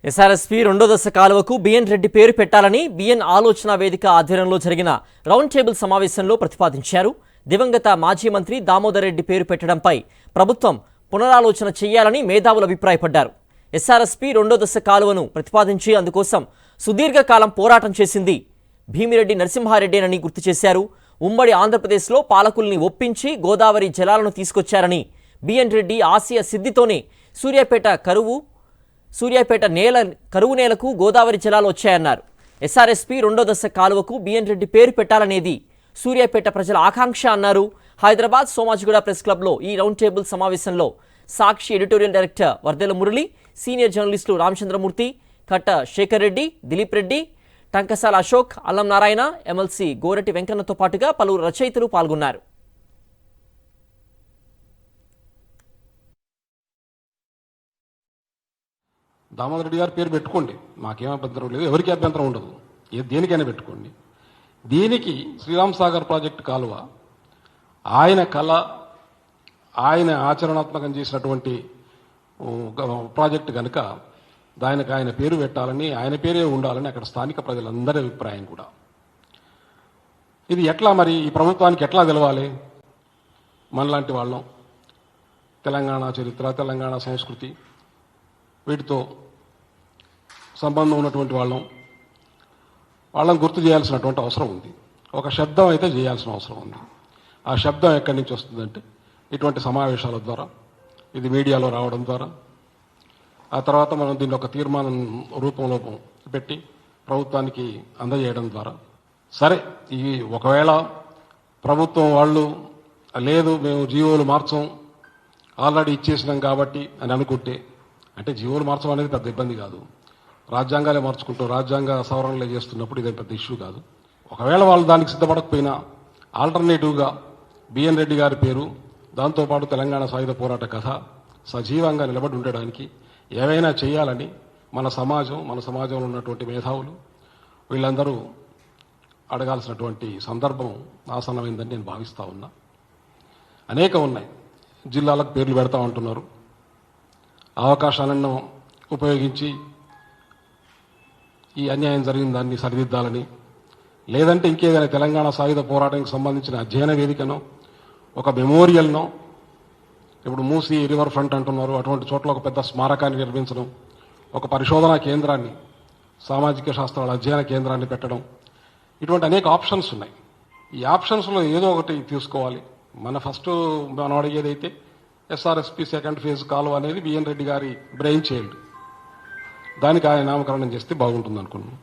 SRSP రెండో దశ కాలువకు బిఎన్ రెడ్డి పేరు పెట్టాలని బిఎన్ ఆలోచన వేదిక ఆధ్వర్యంలో జరిగిన రౌండ్ టేబుల్ సమావేశంలో ప్రతిపాదించారు. దివంగత మాజీ మంత్రి దామోదర్ రెడ్డి పేరు పెట్టడంపై ప్రభుత్వం పునరాలోచన చేయాలని మేధావులు అభిప్రాయపడ్డారు. ఎస్ఆర్ఎస్పీ రెండో దశ కాలువను ప్రతిపాదించి అందుకోసం సుదీర్ఘకాలం పోరాటం చేసింది భీమిరెడ్డి నరసింహారెడ్డేనని గుర్తు చేశారు. ఉమ్మడి ఆంధ్రప్రదేశ్లో పాలకుల్ని ఒప్పించి గోదావరి జలాలను తీసుకొచ్చారని, బిఎన్ రెడ్డి ఆసియా సిద్ధితోనే సూర్యాపేట కరువు నేలకు గోదావరి జలాలు వచ్చాయన్నారు. ఎస్ఆర్ఎస్పీ రెండో దశ కాలువకు బిఎన్ రెడ్డి పేరు పెట్టాలనేది సూర్యాపేట ప్రజల ఆకాంక్ష అన్నారు. హైదరాబాద్ సోమాజిగూడ ప్రెస్ క్లబ్లో ఈ రౌండ్ టేబుల్ సమావేశంలో సాక్షి ఎడిటోరియల్ డైరెక్టర్ వర్దెల మురళి, సీనియర్ జర్నలిస్టులు రామచంద్రమూర్తి, కట్ట శేఖర్ రెడ్డి, దిలీప్ రెడ్డి, టంకసాల అశోక్, అల్లం నారాయణ, ఎమ్మెల్సీ గోరటి వెంకన్నతో పాటుగా పలువురు రచయితలు పాల్గొన్నారు. దామోదర్ రెడ్డి గారి పేరు పెట్టుకోండి, మాకేం అభ్యంతరం లేదు, ఎవరికి అభ్యంతరం ఉండదు, దేనికైనా పెట్టుకోండి. దీనికి శ్రీరామ్ సాగర్ ప్రాజెక్టు కాలువ ఆయన కళ, ఆయన ఆచరణాత్మకం చేసినటువంటి ప్రాజెక్టు కనుక దానికి ఆయన పేరు పెట్టాలని, ఆయన పేరే ఉండాలని అక్కడ స్థానిక ప్రజలందరి అభిప్రాయం కూడా. ఇది ఎట్లా మరి ఈ ప్రభుత్వానికి ఎట్లా తెలవాలి? మనలాంటి వాళ్ళం తెలంగాణ చరిత్ర, తెలంగాణ సంస్కృతి వీటితో సంబంధం ఉన్నటువంటి వాళ్ళని గుర్తు చేయాల్సినటువంటి అవసరం ఉంది. ఒక శబ్దం అయితే చేయాల్సిన అవసరం ఉంది. ఆ శబ్దం ఎక్కడి నుంచి వస్తుందంటే ఇటువంటి సమావేశాల ద్వారా, ఇది మీడియాలో రావడం ద్వారా, ఆ తర్వాత మనం దీన్ని ఒక తీర్మానం రూపంలో పెట్టి ప్రభుత్వానికి అందజేయడం ద్వారా. సరే, ఈ ఒకవేళ ప్రభుత్వం వాళ్ళు లేదు మేము జీవోలు మార్చం ఆల్రెడీ ఇచ్చేసినాం కాబట్టి అని అనుకుంటే, అంటే జీవోలు మార్చడం అనేది పెద్ద ఇబ్బంది కాదు, రాజ్యాంగాలే మార్చుకుంటూ రాజ్యాంగ సవరణలే చేస్తున్నప్పుడు ఇదే పెద్ద ఇష్యూ కాదు. ఒకవేళ వాళ్ళు దానికి సిద్ధపడకపోయినా ఆల్టర్నేటివ్గా బిఎన్ రెడ్డి గారి పేరు, దాంతోపాటు తెలంగాణ సాయుధ పోరాట కథ సజీవంగా నిలబడి ఉండడానికి ఏవైనా చేయాలని మన సమాజంలో ఉన్నటువంటి మేధావులు వీళ్ళందరూ అడగాల్సినటువంటి సందర్భం ఆసన్నమైందని నేను భావిస్తూ ఉన్నా. అనేకం ఉన్నాయి, జిల్లాలకు పేర్లు పెడతా ఉంటున్నారు. అవకాశాలను ఉపయోగించి ఈ అన్యాయం జరిగిన దాన్ని సరిదిద్దాలని, లేదంటే ఇంకేదైనా తెలంగాణ సాయుధ పోరాటానికి సంబంధించిన అధ్యయన వేదికనో, ఒక మెమోరియల్నో, ఇప్పుడు మూసీ రివర్ ఫ్రంట్ అంటున్నారు, అటువంటి చోట్ల ఒక పెద్ద స్మారకాన్ని నిర్మించడం, ఒక పరిశోధనా కేంద్రాన్ని, సామాజిక శాస్త్రాల అధ్యయన కేంద్రాన్ని పెట్టడం, ఇటువంటి అనేక ఆప్షన్స్ ఉన్నాయి. ఈ ఆప్షన్స్లో ఏదో ఒకటి తీసుకోవాలి. మనం అడిగేదైతే ఎస్ఆర్ఎస్పీ సెకండ్ ఫేజ్ కాలువ అనేది బిఎన్ రెడ్డి గారి బ్రెయిన్ చైల్డ్, దానికి ఆయన నామకరణం చేస్తే బాగుంటుంది అనుకున్నాను.